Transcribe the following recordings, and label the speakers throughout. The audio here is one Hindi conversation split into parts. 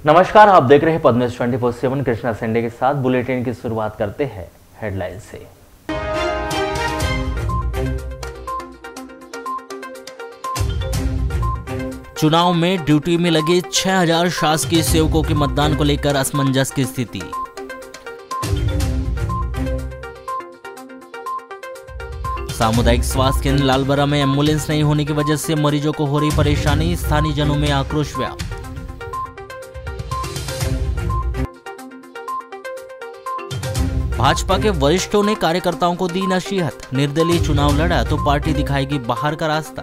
Speaker 1: नमस्कार, आप देख रहे हैं पद्मज 24/7 कृष्णा संडे के साथ। बुलेटिन की शुरुआत करते हैं हेडलाइन से। चुनाव में ड्यूटी में लगे 6000 शासकीय सेवकों के मतदान को लेकर असमंजस की स्थिति। सामुदायिक स्वास्थ्य केंद्र लालबरा में एम्बुलेंस नहीं होने की वजह से मरीजों को हो रही परेशानी, स्थानीय जनों में आक्रोश व्याप्त। भाजपा के वरिष्ठों ने कार्यकर्ताओं को दी नसीहत, निर्दलीय चुनाव लड़ा तो पार्टी दिखाएगी बाहर का रास्ता।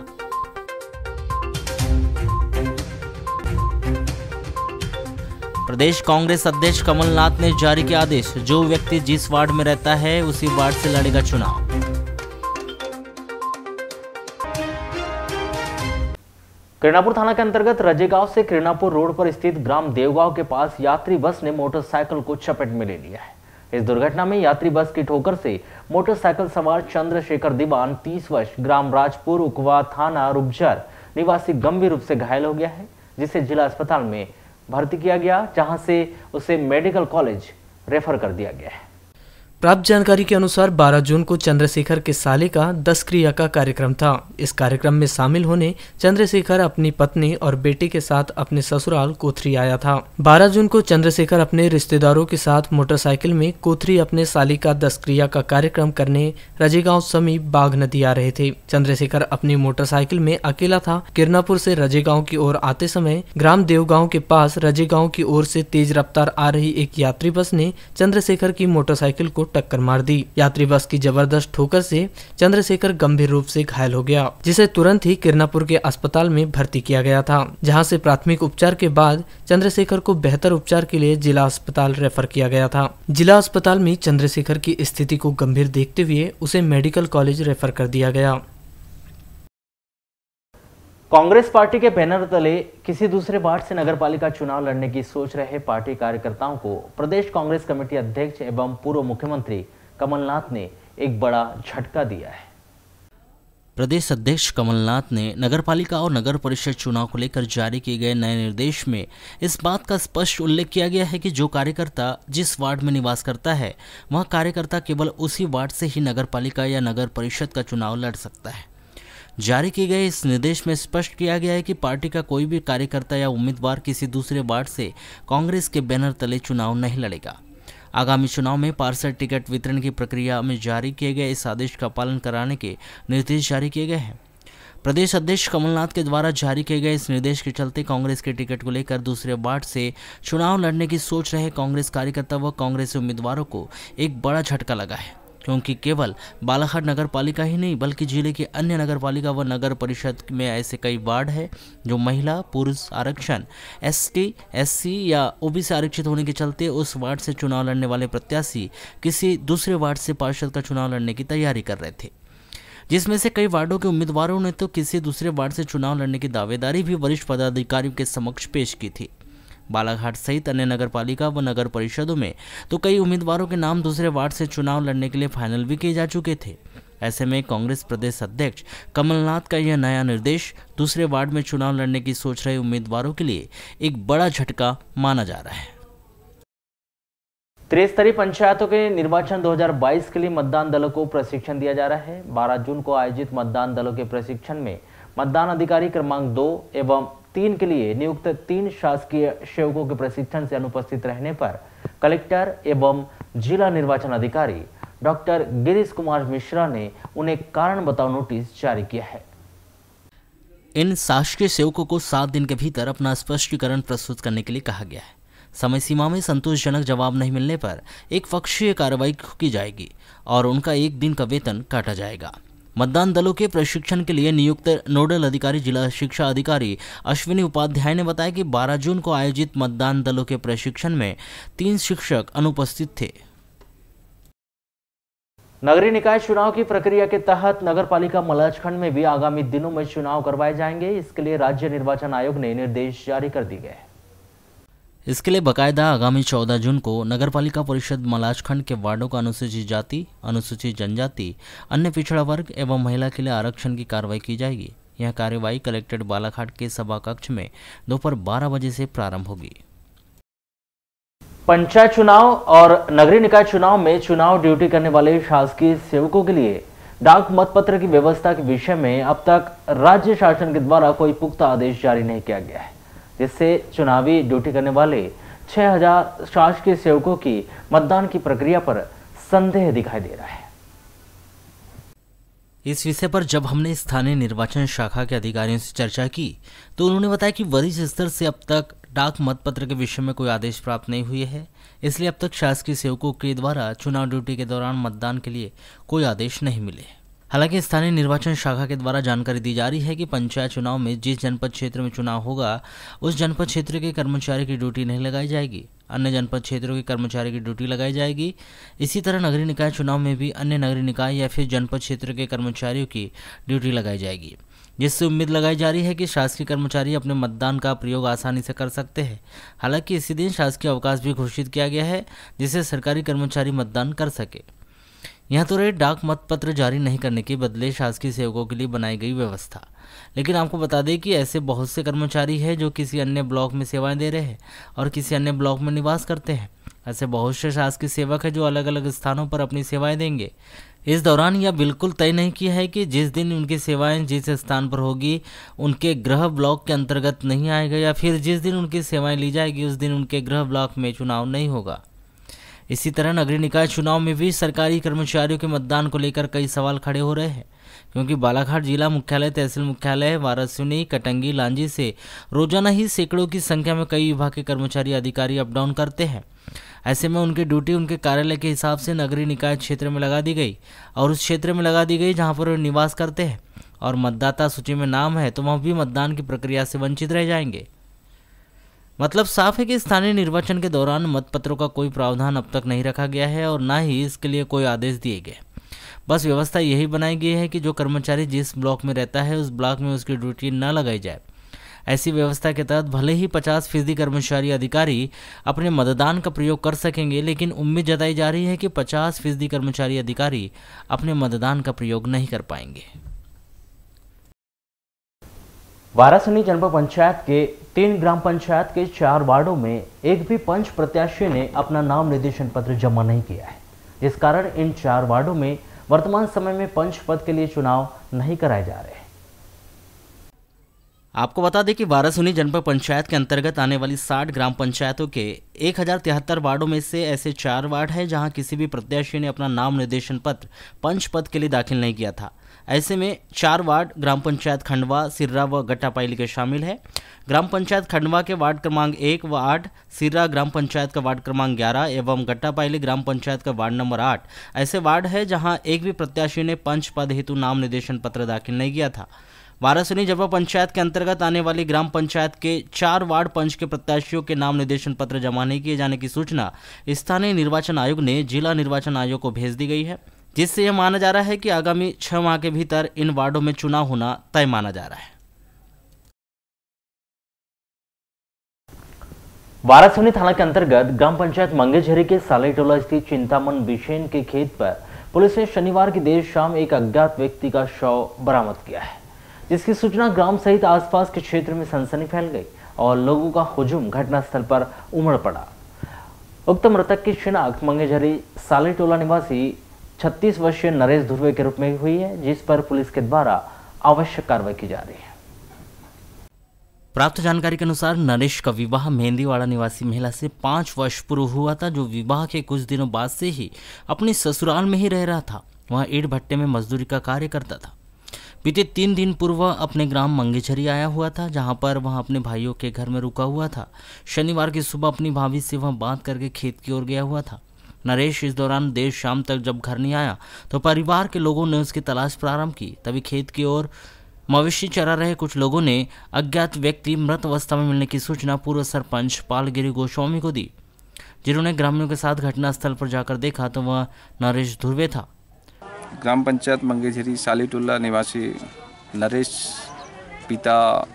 Speaker 1: प्रदेश कांग्रेस अध्यक्ष कमलनाथ ने जारी किया आदेश, जो व्यक्ति जिस वार्ड में रहता है उसी वार्ड से लड़ेगा चुनाव। किरणापुर थाना के अंतर्गत रजेगांव से किरणापुर रोड पर स्थित ग्राम देवगांव के पास यात्री बस ने मोटरसाइकिल को चपेट में ले लिया है। इस दुर्घटना में यात्री बस की ठोकर से मोटरसाइकिल सवार चंद्रशेखर दीवान 30 वर्ष ग्राम राजपुर उकवा थाना रुपझर निवासी गंभीर रूप से घायल हो गया है, जिसे जिला अस्पताल में भर्ती किया गया, जहां से उसे मेडिकल कॉलेज रेफर कर दिया गया है।
Speaker 2: प्राप्त जानकारी के अनुसार 12 जून को चंद्रशेखर के साले का 10 क्रिया का कार्यक्रम था। इस कार्यक्रम में शामिल होने चंद्रशेखर अपनी पत्नी और बेटे के साथ अपने ससुराल कोथरी आया था। 12 जून को चंद्रशेखर अपने रिश्तेदारों के साथ मोटरसाइकिल में कोथरी अपने साली का 10 क्रिया का कार्यक्रम करने रजेगांव समीप बाघ नदी आ रहे थे। चंद्रशेखर अपनी मोटरसाइकिल में अकेला था। किरणापुर से रजेगांव की ओर आते समय ग्राम देवगांव के पास रजेगांव की ओर से तेज रफ्तार आ रही एक यात्री बस ने चंद्रशेखर की मोटरसाइकिल को टक्कर मार दी। यात्री बस की जबरदस्त ठोकर से चंद्रशेखर गंभीर रूप से घायल हो गया, जिसे तुरंत ही किरणापुर के अस्पताल में भर्ती किया गया था, जहां से प्राथमिक उपचार के बाद चंद्रशेखर को बेहतर उपचार के लिए जिला अस्पताल रेफर किया गया था। जिला अस्पताल में चंद्रशेखर की स्थिति को गंभीर देखते हुए उसे मेडिकल कॉलेज रेफर कर दिया गया।
Speaker 1: कांग्रेस पार्टी के बैनर तले किसी दूसरे वार्ड से नगरपालिका चुनाव लड़ने की सोच रहे पार्टी कार्यकर्ताओं को प्रदेश कांग्रेस कमेटी अध्यक्ष एवं पूर्व मुख्यमंत्री कमलनाथ ने एक बड़ा झटका दिया है। प्रदेश अध्यक्ष कमलनाथ ने नगरपालिका और नगर परिषद चुनाव को लेकर जारी किए गए नए निर्देश में इस बात का स्पष्ट उल्लेख किया गया है कि जो कार्यकर्ता जिस वार्ड में निवास करता है, वह कार्यकर्ता केवल उसी वार्ड से ही नगरपालिका या नगर परिषद का चुनाव लड़ सकता है। जारी किए गए इस निर्देश में स्पष्ट किया गया है कि पार्टी का कोई भी कार्यकर्ता या उम्मीदवार किसी दूसरे वार्ड से कांग्रेस के बैनर तले चुनाव नहीं लड़ेगा। आगामी चुनाव में पार्षद टिकट वितरण की प्रक्रिया में जारी किए गए इस आदेश का पालन कराने के निर्देश जारी किए गए हैं। प्रदेश अध्यक्ष कमलनाथ के द्वारा जारी किए गए इस निर्देश के चलते कांग्रेस के टिकट को लेकर दूसरे वार्ड से चुनाव लड़ने की सोच रहे कांग्रेस कार्यकर्ता व कांग्रेस उम्मीदवारों को एक बड़ा झटका लगा है, क्योंकि केवल बालाघाट नगर पालिका ही नहीं बल्कि जिले के अन्य नगर पालिका व नगर परिषद में ऐसे कई वार्ड है जो महिला पुरुष आरक्षण, एसटी, एससी या ओबीसी आरक्षित होने के चलते उस वार्ड से चुनाव लड़ने वाले प्रत्याशी किसी दूसरे वार्ड से पार्षद का चुनाव लड़ने की तैयारी कर रहे थे, जिसमें से कई वार्डों के उम्मीदवारों ने तो किसी दूसरे वार्ड से चुनाव लड़ने की दावेदारी भी वरिष्ठ पदाधिकारियों के समक्ष पेश की थी। बालाघाट सहित अन्य नगरपालिका व नगर परिषदों में तो कई उम्मीदवारों के नाम दूसरे वार्ड से चुनाव लड़ने के लिए फाइनल भी किए जा चुके थे। ऐसे में कांग्रेस प्रदेश अध्यक्ष कमलनाथ का यह नया निर्देश दूसरे वार्ड में चुनाव लड़ने की सोच रहे उम्मीदवारों के लिए एक बड़ा झटका माना जा रहा है। त्रिस्तरीय पंचायतों के निर्वाचन 2022 के लिए मतदान दलों को प्रशिक्षण दिया जा रहा है। 12 जून को आयोजित मतदान दलों के प्रशिक्षण में मतदान अधिकारी क्रमांक 2 एवं 3 के लिए नियुक्त 3 शासकीय सेवकों के प्रशिक्षण से अनुपस्थित रहने पर कलेक्टर एवं जिला निर्वाचन अधिकारी डॉक्टर गिरीश कुमार मिश्रा ने उन्हें कारण बताओ नोटिस जारी किया है। इन शासकीय सेवकों को 7 दिन के भीतर अपना स्पष्टीकरण प्रस्तुत करने के लिए कहा गया है। समय सीमा में संतोषजनक जवाब नहीं मिलने पर एक पक्षीय कार्रवाई की जाएगी और उनका 1 दिन का वेतन काटा जाएगा। मतदान दलों के प्रशिक्षण के लिए नियुक्त नोडल अधिकारी जिला शिक्षा अधिकारी अश्विनी उपाध्याय ने बताया कि 12 जून को आयोजित मतदान दलों के प्रशिक्षण में 3 शिक्षक अनुपस्थित थे। नगरीय निकाय चुनाव की प्रक्रिया के तहत नगरपालिका मलजखंड में भी आगामी दिनों में चुनाव करवाए जाएंगे। इसके लिए राज्य निर्वाचन आयोग ने निर्देश जारी कर दिए गए। इसके लिए बकायदा आगामी 14 जून को नगरपालिका परिषद मलाजखंड के वार्डों का अनुसूचित जाति, अनुसूचित जनजाति, अन्य पिछड़ा वर्ग एवं महिला के लिए आरक्षण की कार्रवाई की जाएगी। यह कार्यवाही कलेक्ट्रेट बालाघाट के सभा कक्ष में दोपहर 12 बजे से प्रारंभ होगी। पंचायत चुनाव और नगरीय निकाय चुनाव में चुनाव ड्यूटी करने वाले शासकीय सेवकों के लिए डाक मतपत्र की व्यवस्था के विषय में अब तक राज्य शासन के द्वारा कोई पुख्ता आदेश जारी नहीं किया गया है, जिससे चुनावी ड्यूटी करने वाले 6000 शासकीय सेवकों की मतदान की प्रक्रिया पर संदेह दिखाई दे रहा है।
Speaker 3: इस विषय पर जब हमने स्थानीय निर्वाचन शाखा के अधिकारियों से चर्चा की तो उन्होंने बताया कि वरिष्ठ स्तर से अब तक डाक मतपत्र के विषय में कोई आदेश प्राप्त नहीं हुए है, इसलिए अब तक शासकीय सेवकों के द्वारा चुनाव ड्यूटी के दौरान मतदान के लिए कोई आदेश नहीं मिले। हालांकि स्थानीय निर्वाचन शाखा के द्वारा जानकारी दी जा रही है कि पंचायत चुनाव में जिस जनपद क्षेत्र में चुनाव होगा उस जनपद क्षेत्र के कर्मचारी की ड्यूटी नहीं लगाई जाएगी, अन्य जनपद क्षेत्रों के कर्मचारी की ड्यूटी लगाई जाएगी। इसी तरह नगरीय निकाय चुनाव में भी अन्य नगरीय निकाय या फिर जनपद क्षेत्र के कर्मचारियों की ड्यूटी लगाई जाएगी, जिससे उम्मीद लगाई जा रही है कि शासकीय कर्मचारी अपने मतदान का प्रयोग आसानी से कर सकते हैं। हालांकि इसी दिन शासकीय अवकाश भी घोषित किया गया है, जिससे सरकारी कर्मचारी मतदान कर सके। यहाँ तो रहे डाक मतपत्र जारी नहीं करने के बदले शासकीय सेवकों के लिए बनाई गई व्यवस्था, लेकिन आपको बता दें कि ऐसे बहुत से कर्मचारी हैं जो किसी अन्य ब्लॉक में सेवाएं दे रहे हैं और किसी अन्य ब्लॉक में निवास करते हैं। ऐसे बहुत से शासकीय सेवक हैं जो अलग अलग स्थानों पर अपनी सेवाएं देंगे। इस दौरान यह बिल्कुल तय नहीं किया है कि जिस दिन उनकी सेवाएं जिस स्थान पर होगी उनके गृह ब्लॉक के अंतर्गत नहीं आएगा, या फिर जिस दिन उनकी सेवाएं ली जाएगी उस दिन उनके गृह ब्लॉक में चुनाव नहीं होगा। इसी तरह नगरीय निकाय चुनाव में भी सरकारी कर्मचारियों के मतदान को लेकर कई सवाल खड़े हो रहे हैं, क्योंकि बालाघाट जिला मुख्यालय, तहसील मुख्यालय, वारासिवनी, कटंगी, लांजी से रोजाना ही सैकड़ों की संख्या में कई विभाग के कर्मचारी अधिकारी अप डाउन करते हैं। ऐसे में उनकी ड्यूटी उनके कार्यालय के हिसाब से नगरीय निकाय क्षेत्र में लगा दी गई और उस क्षेत्र में लगा दी गई जहां पर वे निवास करते हैं और मतदाता सूची में नाम है तो वह भी मतदान की प्रक्रिया से वंचित रह जाएंगे। मतलब साफ है कि स्थानीय निर्वाचन के दौरान मतपत्रों का कोई प्रावधान अब तक नहीं रखा गया है और ना ही इसके लिए कोई आदेश दिए गए। बस व्यवस्था यही बनाई गई है कि जो कर्मचारी जिस ब्लॉक में रहता है उस ब्लॉक में उसकी ड्यूटी न लगाई जाए। ऐसी व्यवस्था के तहत भले ही 50% कर्मचारी अधिकारी अपने मतदान का प्रयोग कर सकेंगे, लेकिन उम्मीद जताई जा रही है कि 50% कर्मचारी अधिकारी अपने मतदान का प्रयोग नहीं कर पाएंगे।
Speaker 1: वारासिवनी जनपद पंचायत के 3 ग्राम पंचायत के 4 वार्डों में एक भी पंच प्रत्याशी ने अपना नाम निर्देशन पत्र जमा नहीं किया है, जिस कारण इन 4 वार्डों में वर्तमान समय में पंच पद के लिए चुनाव नहीं कराए जा रहे हैं।
Speaker 3: आपको बता दें कि वारासिवनी जनपद पंचायत के अंतर्गत आने वाली 60 ग्राम पंचायतों के 1073 वार्डों में से ऐसे 4 वार्ड हैं जहां किसी भी प्रत्याशी ने अपना नाम निर्देशन पत्र पंच पद के लिए दाखिल नहीं किया था। ऐसे में 4 वार्ड ग्राम पंचायत खंडवा, सिर्रा व गट्टापाइली के शामिल है। ग्राम पंचायत खंडवा के वार्ड क्रमांक 1 व 8, सिर्रा ग्राम पंचायत का वार्ड क्रमांक 11 एवं गट्टापाइली ग्राम पंचायत का वार्ड नंबर 8 ऐसे वार्ड है जहां एक भी प्रत्याशी ने पंच पद हेतु नाम निर्देशन पत्र दाखिल नहीं किया था। वारासिवनी जनपद पंचायत के अंतर्गत आने वाली ग्राम पंचायत के 4 वार्ड पंच के प्रत्याशियों के नाम निर्देशन पत्र जमा नहीं किए जाने की सूचना स्थानीय निर्वाचन आयोग ने जिला निर्वाचन आयोग को भेज दी गई है, जिससे यह माना जा रहा है कि आगामी 6 माह के भीतर इन वार्डों में चुनाव होना तय माना जा रहा है।
Speaker 1: वारासिवनी थाना के अंतर्गत ग्राम पंचायत मंगेझरी के सालेटोला स्थित चिंतामन बिशेन के खेत पर पुलिस ने शनिवार की देर शाम एक अज्ञात व्यक्ति का शव बरामद किया है, जिसकी सूचना ग्राम सहित आसपास के क्षेत्र में सनसनी फैल गई और लोगों का हुजूम घटनास्थल पर उमड़ पड़ा। उक्त मृतक की शिनाख्त मंगेझरी सालेटोला निवासी 36 वर्षीय नरेश धुर्वे के रूप में हुई है, जिस पर पुलिस के द्वारा आवश्यक कार्रवाई की जा रही है।
Speaker 3: प्राप्त जानकारी के अनुसार नरेश का विवाह मेहंदीवाड़ा निवासी महिला से 5 वर्ष पूर्व हुआ था, जो विवाह के कुछ दिनों बाद से ही अपने ससुराल में ही रह रहा था। वह ईंट भट्टे में मजदूरी का कार्य करता था। बीते 3 दिन पूर्व अपने ग्राम मंगेझरी आया हुआ था, जहां पर वह अपने भाइयों के घर में रुका हुआ था। शनिवार की सुबह अपनी भाभी से वह बात करके खेत की ओर गया हुआ था। नरेश इस दौरान देर शाम तक जब घर नहीं आया तो परिवार के लोगों ने उसकी तलाश प्रारंभ की। तभी खेत की ओर मवेशी चरा रहे कुछ लोगों ने अज्ञात व्यक्ति मृत अवस्था में मिलने की सूचना पूर्व सरपंच पालगिरी गोस्वामी को दी, जिन्होंने ग्रामीणों के साथ घटनास्थल पर जाकर देखा तो वह नरेश धुर्वे था।
Speaker 4: ग्राम पंचायत मंगेझरी सालीटोला निवासी नरेश पिता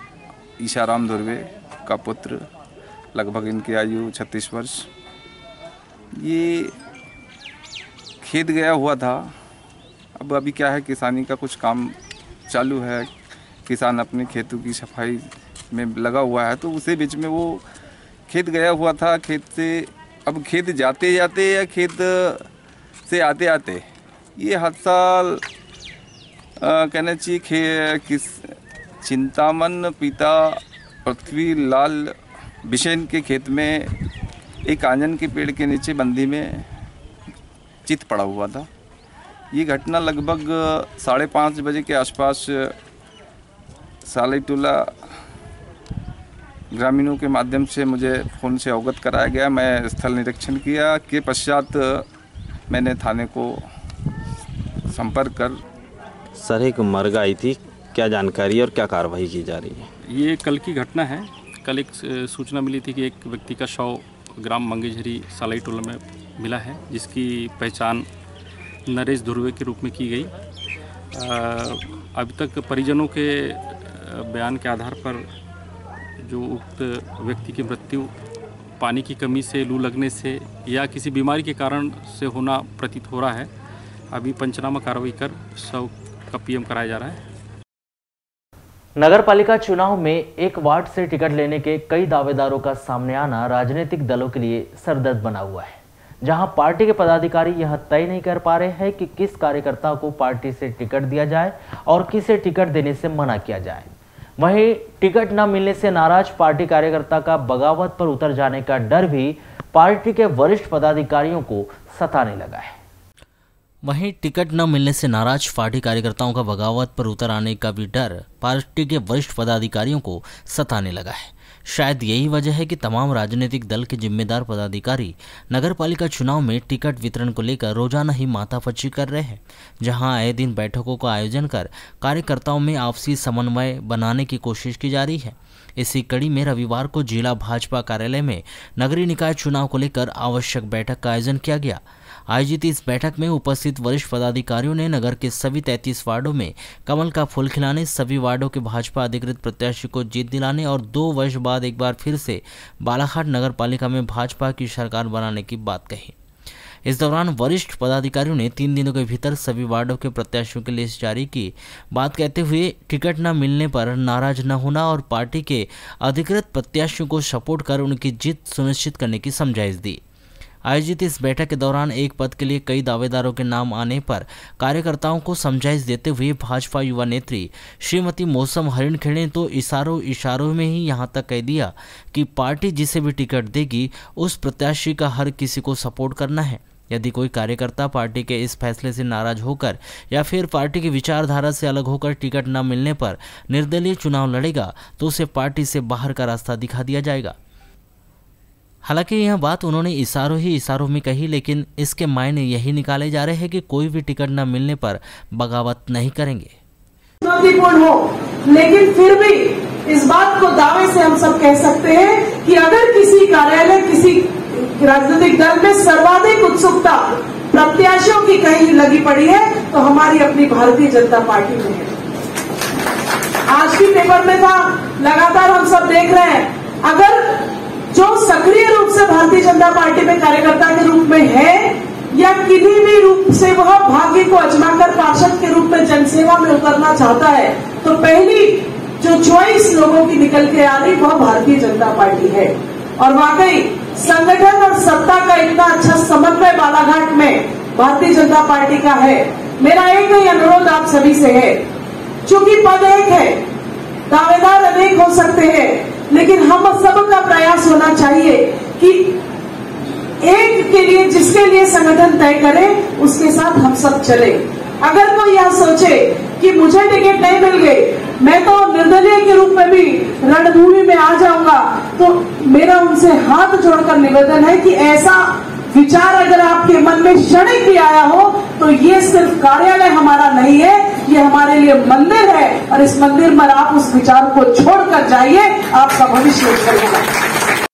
Speaker 4: ईशाराम धुर्वे का पुत्र, लगभग इनकी आयु 36 वर्ष। ये खेत गया हुआ था। अब अभी क्या है, किसानी का कुछ काम चालू है, किसान अपने खेतों की सफाई में लगा हुआ है, तो उसी बीच में वो खेत गया हुआ था। खेत से अब खेत जाते जाते या खेत से आते आते ये हादसा कहना चाहिए किस चिंतामन पिता पृथ्वीलाल बिशेन के खेत में एक आंजन के पेड़ के नीचे बंदी में चित पड़ा हुआ था। ये घटना लगभग 5:30 बजे के आसपास सालीटोला ग्रामीणों के माध्यम से मुझे फ़ोन से अवगत कराया गया। मैं स्थल निरीक्षण किया के पश्चात मैंने थाने को संपर्क कर।
Speaker 5: सर, एक मर्ग आई थी, क्या जानकारी और क्या कार्रवाई की जा रही है?
Speaker 6: ये कल की घटना है। कल एक सूचना मिली थी कि एक व्यक्ति का शव ग्राम मंगेझरी सालीटोला में मिला है, जिसकी पहचान नरेश धुर्वे के रूप में की गई। अभी तक परिजनों के बयान के आधार पर जो उक्त व्यक्ति की मृत्यु पानी की कमी से, लू लगने से या किसी बीमारी के कारण से होना प्रतीत हो रहा है। अभी पंचनामा कार्रवाई कर शव का पीएम कराया जा रहा है।
Speaker 1: नगर पालिका चुनाव में एक वार्ड से टिकट लेने के कई दावेदारों का सामने आना राजनीतिक दलों के लिए सरदर्द बना हुआ है, जहां पार्टी के पदाधिकारी यह तय नहीं कर पा रहे हैं कि किस कार्यकर्ता को पार्टी से टिकट दिया जाए और किसे टिकट देने से मना किया जाए। वहीं टिकट न मिलने से नाराज पार्टी कार्यकर्ता का बगावत पर उतर जाने का डर भी पार्टी के वरिष्ठ पदाधिकारियों को सताने लगा है।
Speaker 3: वहीं टिकट न मिलने से नाराज पार्टी कार्यकर्ताओं का बगावत पर उतर आने का भी डर पार्टी के वरिष्ठ पदाधिकारियों को सताने लगा है। शायद यही वजह है कि तमाम राजनीतिक दल के जिम्मेदार पदाधिकारी नगरपालिका चुनाव में टिकट वितरण को लेकर रोजाना ही माथापच्ची कर रहे हैं, जहां आए दिन बैठकों का आयोजन कर कार्यकर्ताओं में आपसी समन्वय बनाने की कोशिश की जा रही है। इसी कड़ी में रविवार को जिला भाजपा कार्यालय में नगरीय निकाय चुनाव को लेकर आवश्यक बैठक का आयोजन किया गया। आयोजित इस बैठक में उपस्थित वरिष्ठ पदाधिकारियों ने नगर के सभी 33 वार्डों में कमल का फूल खिलाने, सभी वार्डों के भाजपा अधिकृत प्रत्याशी को जीत दिलाने और 2 वर्ष बाद एक बार फिर से बालाघाट नगर पालिका में भाजपा की सरकार बनाने की बात कही। इस दौरान वरिष्ठ पदाधिकारियों ने 3 दिनों के भीतर सभी वार्डों के प्रत्याशियों की लिस्ट जारी की। बात कहते हुए टिकट न मिलने पर नाराज न होना और पार्टी के अधिकृत प्रत्याशियों को सपोर्ट कर उनकी जीत सुनिश्चित करने की समझाइश दी। आयोजित इस बैठक के दौरान एक पद के लिए कई दावेदारों के नाम आने पर कार्यकर्ताओं को समझाइश देते हुए भाजपा युवा नेत्री श्रीमती मौसम हरिणखेड़े ने तो इशारों में ही यहां तक कह दिया कि पार्टी जिसे भी टिकट देगी उस प्रत्याशी का हर किसी को सपोर्ट करना है। यदि कोई कार्यकर्ता पार्टी के इस फैसले से नाराज होकर या फिर पार्टी की विचारधारा से अलग होकर टिकट न मिलने पर निर्दलीय चुनाव लड़ेगा तो उसे पार्टी से बाहर का रास्ता दिखा दिया जाएगा। हालांकि यह बात उन्होंने इशारों में कही, लेकिन इसके मायने यही निकाले जा रहे हैं कि कोई भी टिकट न मिलने पर बगावत नहीं करेंगे।
Speaker 7: चुनौतीपूर्ण हो, लेकिन फिर भी इस बात को दावे से हम सब कह सकते हैं कि अगर किसी कार्यालय, किसी राजनीतिक दल में सर्वाधिक उत्सुकता प्रत्याशियों की कहीं लगी पड़ी है तो हमारी अपनी भारतीय जनता पार्टी में है। आज भी पेपर में था, लगातार हम सब देख रहे हैं, अगर जो सक्रिय रूप से भारतीय जनता पार्टी में कार्यकर्ता के रूप में है या किसी भी रूप से वह भाग्य को आजमाकर पार्षद के रूप में जनसेवा में उतरना चाहता है तो पहली जो चॉइस लोगों की निकल के आ रही वह भारतीय जनता पार्टी है। और वाकई संगठन और सत्ता का इतना अच्छा समन्वय बालाघाट में भारतीय जनता पार्टी का है। मेरा एक ही अनुरोध आप सभी से है, चूंकि पद एक है, दावेदार अनेक हो सकते हैं, लेकिन हम सबका प्रयास होना चाहिए कि एक के लिए, जिसके लिए संगठन तय करे उसके साथ हम सब चले। अगर कोई यह सोचे कि मुझे टिकट नहीं मिल गई, मैं तो निर्दलीय के रूप में भी रणभूमि में आ जाऊंगा, तो मेरा उनसे हाथ जोड़कर निवेदन है कि ऐसा विचार अगर आपके मन में क्षणिक भी आया हो तो ये सिर्फ कार्यालय हमारा नहीं है, ये हमारे लिए मंदिर है और इस मंदिर में आप उस विचार को छोड़कर जाइए, आपका भविष्य उज्जवल होगा।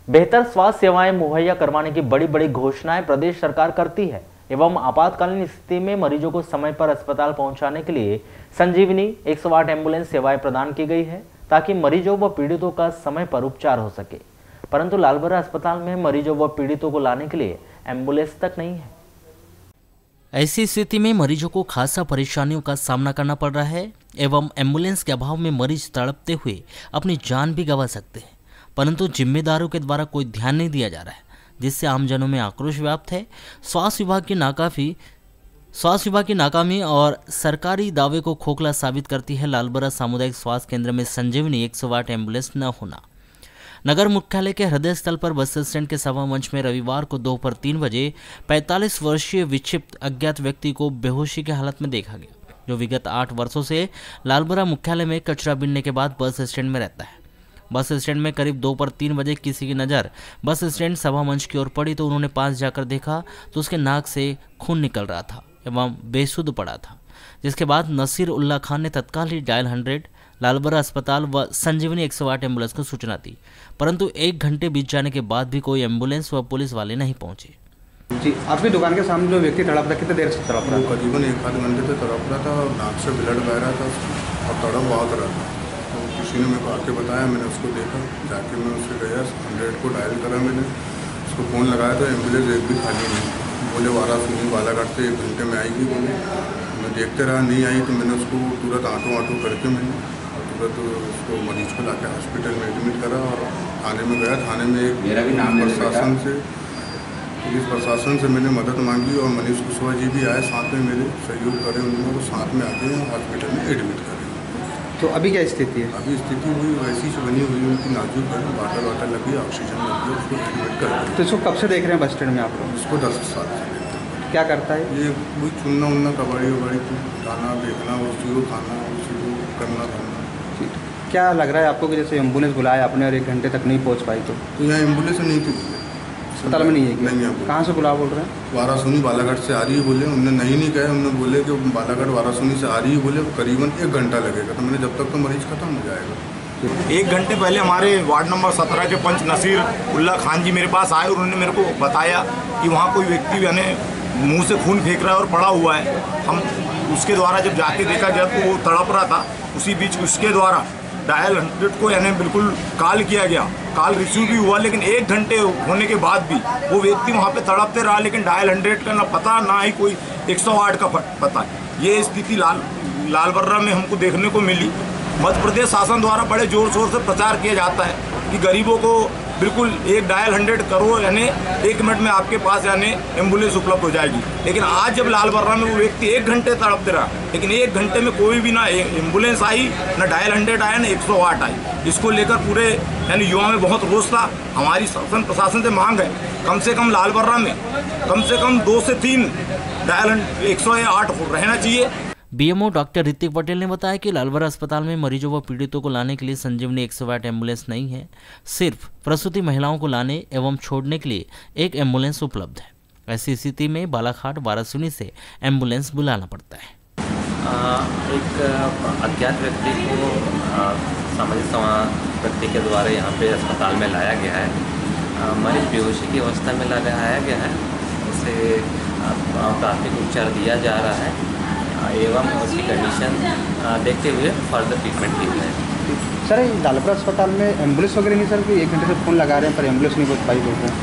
Speaker 1: बेहतर स्वास्थ्य सेवाएं मुहैया करवाने की बड़ी बड़ी घोषणाएं प्रदेश सरकार करती है एवं आपातकालीन स्थिति में मरीजों को समय पर अस्पताल पहुंचाने के लिए संजीवनी 108 एम्बुलेंस सेवाएं प्रदान की गई है ताकि मरीजों व पीड़ितों का समय पर उपचार हो सके। परंतु लालबरा अस्पताल में मरीजों व पीड़ितों को लाने के लिए एम्बुलेंस तक नहीं है।
Speaker 3: ऐसी स्थिति में मरीजों को खासा परेशानियों का सामना करना पड़ रहा है एवं एम्बुलेंस के अभाव में मरीज तड़पते हुए अपनी जान भी गंवा सकते हैं। परंतु जिम्मेदारों के द्वारा कोई ध्यान नहीं दिया जा रहा है, जिससे आमजनों में आक्रोश व्याप्त है। स्वास्थ्य विभाग की नाकामी और सरकारी दावे को खोखला साबित करती है लालबरा सामुदायिक स्वास्थ्य केंद्र में संजीवनी 108 एम्बुलेंस न होना। नगर मुख्यालय के हृदय स्थल पर बस स्टैंड के सभा मंच में रविवार को दोपहर 3 बजे 45 वर्षीय विक्षिप्त अज्ञात व्यक्ति को बेहोशी की हालत में देखा गया, जो विगत 8 वर्षों से लालबरा मुख्यालय में कचरा बीनने के बाद बस स्टैंड में रहता है। बस स्टैंड में करीब दोपहर 3 बजे किसी की नज़र बस स्टैंड सभा मंच की ओर पड़ी तो उन्होंने पास जाकर देखा तो उसके नाक से खून निकल रहा था एवं बेसुध पड़ा था, जिसके बाद नसीर उल्लाह खान ने तत्काल ही डायल 100 लालबरा अस्पताल व संजीवनी 108 एम्बुलेंस को सूचना दी, परंतु 1 घंटे बीत जाने के बाद भी कोई एम्बुलेंस व पुलिस वाले नहीं पहुंचे।
Speaker 8: जी, आपकी दुकान के सामने जो व्यक्ति तड़प रहा, कितने देर से तड़प रहा?
Speaker 9: करीबन 1 घंटे से तड़प रहा था और नाक से ब्लड बह रहा था और तड़प बहुत रहा था। तो किसी ने मेरे को आके बताया, मैंने उसको देखा, जाके मैं उससे गया, 100 को डायल करा, मैंने उसको फ़ोन लगाया तो एम्बुलेंस एक भी खाली नहीं। बोले वाराणसी बालाघाट से 1 घंटे में आएगी, बोले। मैं देखते रहा, नहीं आई तो मैंने उसको तुरंत ऑटो करके मैंने तुरंत उसको मरीज को लाके हॉस्पिटल में एडमिट करा और थाने में गया। थाने में एक पुलिस प्रशासन से मैंने मदद मांगी और मनीष कुशवाहा जी भी आए साथ में, मेरे सहयोग करे उन्होंने, वो साथ में आके हॉस्पिटल में एडमिट करे।
Speaker 8: तो अभी क्या स्थिति है?
Speaker 9: अभी स्थिति हुई वैसी से बनी हुई, उनकी नाजुक है, वाटर लगी, ऑक्सीजन लगी, उसको एडमिट कर।
Speaker 8: तो इसको कब से देख रहे हैं बस स्टैंड में आप लोग?
Speaker 9: उसको 10 साल से।
Speaker 8: क्या करता है
Speaker 9: ये? वही चुनना उनना, कबाड़ी वबाड़ी खाना देखना, उसी को खाना, उसी को करना धरना।
Speaker 8: क्या लग रहा है आपको कि जैसे एम्बुलेंस बुलाया आपने और 1 घंटे तक नहीं पहुँच पाई? तो
Speaker 9: यहाँ एम्बुलेंस नहीं थी,
Speaker 8: अस्पताल में नहीं है?
Speaker 9: नहीं है।
Speaker 8: कहाँ से बुला बोल रहे हैं?
Speaker 9: वाराणसी बालाघाट से आ रही है, बोले। उन्होंने नहीं कहा, उन्होंने बोले कि बालाघाट वाराणसी से आ रही है, बोले करीबन 1 घंटा लगेगा। तो मैंने जब तक तो मरीज खत्म हो जाएगा।
Speaker 10: 1 घंटे पहले हमारे वार्ड नंबर 17 के पंच नसीर उल्लाह खान जी मेरे पास आए और उन्होंने मेरे को बताया कि वहाँ कोई व्यक्ति यानी मुँह से खून फेंक रहा है और पड़ा हुआ है। हम उसके द्वारा जब जाके देखा गया तो वो तड़प रहा था। उसी बीच उसके द्वारा डायल 100 को यानी बिल्कुल कॉल किया गया, कॉल रिसीव भी हुआ, लेकिन 1 घंटे होने के बाद भी वो व्यक्ति वहाँ पे तड़पते रहा, लेकिन डायल 100 का ना पता, ना ही कोई 108 का पता। ये स्थिति लालबर्रा में हमको देखने को मिली। मध्य प्रदेश शासन द्वारा बड़े जोर शोर से प्रचार किया जाता है कि गरीबों को बिल्कुल एक डायल 100 करो, यानी 1 मिनट में आपके पास यानी एम्बुलेंस उपलब्ध हो जाएगी। लेकिन आज जब लालबर्रा में वो व्यक्ति 1 घंटे तड़पते रहा, लेकिन 1 घंटे में कोई भी ना एम्बुलेंस आई, ना डायल 100 आया, ना 108 आई। इसको लेकर पूरे यानी युवा में बहुत रोष था। हमारी शासन प्रशासन से मांग है, कम से कम लालबर्रा में कम से कम 2 से 3 डायल 108 रहना चाहिए।
Speaker 3: बीएमओ डॉक्टर ऋतिक पटेल ने बताया कि लालबरा अस्पताल में मरीजों व पीड़ितों को लाने के लिए संजीवनी 108 एम्बुलेंस नहीं है, सिर्फ प्रसूति महिलाओं को लाने एवं छोड़ने के लिए एक एम्बुलेंस उपलब्ध है। ऐसी स्थिति में बालाघाट वाराणसी से एम्बुलेंस बुलाना पड़ता है।
Speaker 11: एक अज्ञात व्यक्ति को सामाजिक व्यक्ति के द्वारा यहाँ पे अस्पताल में लाया गया है। मरीज बेहोशी की अवस्था में लाया गया है, उसे प्राथमिक उपचार दिया जा रहा है एवं उसकी कंडीशन देखते हुए फर्दर ट्रीटमेंट की जाए।
Speaker 8: सर, लालबरा अस्पताल में एम्बुलेंस वगैरह नहीं सर? 1 घंटे से फ़ोन लगा रहे हैं पर एम्बुलेंस नहीं पहुँच पाई बोल रहे हैं।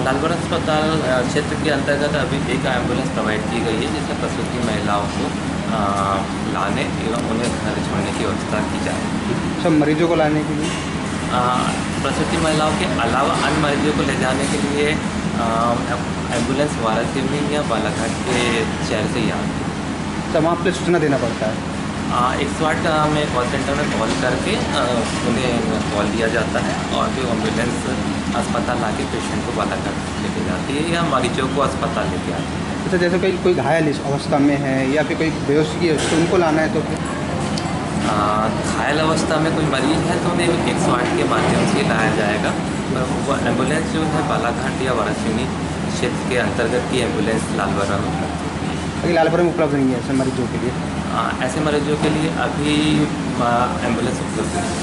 Speaker 11: लालबरा अस्पताल क्षेत्र के अंतर्गत अभी एक एम्बुलेंस प्रोवाइड की गई है, जिसमें प्रसूति महिलाओं को लाने एवं उन्हें घर छोड़ने की व्यवस्था की जाए।
Speaker 8: सब मरीजों को लाने के लिए
Speaker 11: प्रसूति महिलाओं के अलावा अन्य मरीजों को ले जाने के लिए एम्बुलेंस वाराणसी या बालाघाट के शहर से यहाँ
Speaker 8: सब वहाँ पर सूचना देना पड़ता है।
Speaker 11: 108 में कॉल सेंटर में कॉल करके उन्हें कॉल दिया जाता है और फिर एम्बुलेंस अस्पताल लाके पेशेंट को बालाघाट लेके जाती है या मरीजों को अस्पताल लेके आती है।
Speaker 8: अच्छा, जैसे कोई घायल अवस्था में है या फिर कोई बेहोशी की है तो उनको लाना है तो फिर
Speaker 11: घायल अवस्था में कोई मरीज है तो उन्हें 108 के माध्यम से लाया जाएगा। वो एम्बुलेंस जो है बालाघाट या वाराणसी क्षेत्र के अंतर्गत की एम्बुलेंस लालबर्रा में उपलब्ध होती है।
Speaker 8: अभी लालबर्रा में उपलब्ध नहीं है ऐसे मरीजों के लिए?
Speaker 11: ऐसे मरीजों के लिए अभी एम्बुलेंस उपलब्ध नहीं है।